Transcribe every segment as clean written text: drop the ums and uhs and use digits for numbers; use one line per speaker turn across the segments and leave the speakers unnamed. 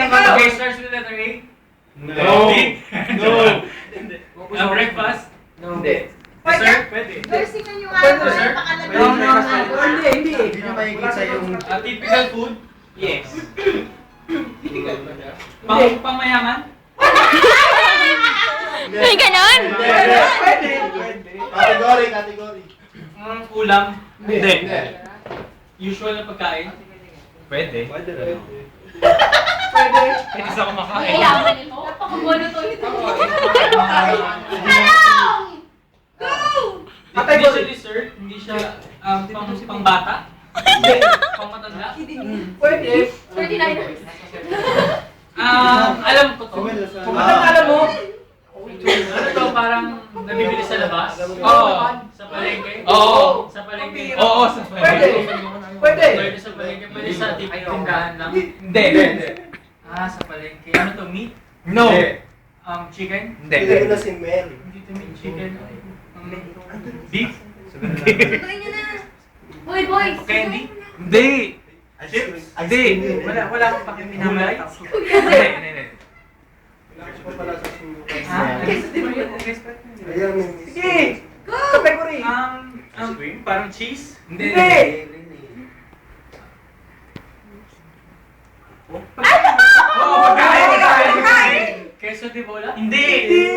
Okay, starts with the letter A.
No.
No. Breakfast.
No.
Dessert. Pwede.
Versing na yung
Dessert.
Hindi.
Hindi nyo makikita yung...
Typical food. Yes. Typical ba siya? Pangmayaman?
May ganon?
Pwede.
Category.
Ulam?
Hindi.
Usual na pagkain?
Pwede.
Pwede sa kumakain.
Napaka-monotone ito.
Usually sir, hindi siya pang bata? Pang matanda?
Pwede.
39ers.
Alam ko to.
Kung alam mo.
Ano to, parang nabibili sa labas?
Oo.
Sa palengke?
Oo.
Sa palengke?
Oo, sa
Pwede. Pwede.
Pwede sa palengke, pwede sa tindahan lang?
Hindi.
Sa palengke. Ano to, meat?
No.
Chicken?
Hindi.
Hindi to meat, chicken. Beef?
Tuloy nyo na. Boy.
Candy?
Hindi.
Chips?
Hindi.
Wala akong pakiminamay.
Hindi.
Sige. Category.
Parang cheese?
Hindi.
Queso de bola?
Hindi.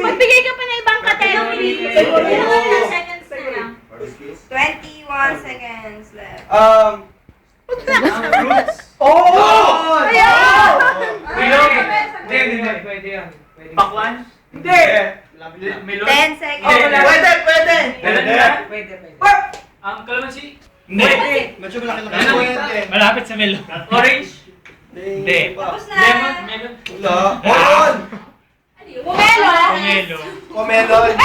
Magbigay ka pa ng ibang category.
Ilang seconds na lang.
21 seconds left.
Fruits?
Oo!
Ayan!
Bilog?
Hindi. Pwede yan.
Pakwan?
Hindi.
Melon?
10 seconds.
Pwede.
Dalandan?
Pwede.
Kalamansi?
Hindi.
Medyo malaki. Malapit sa melon. Orange?
Hindi.
Tapos na.
Lemon? Melon?
Meron.
Pomelo.
Pomelo?
Comelon.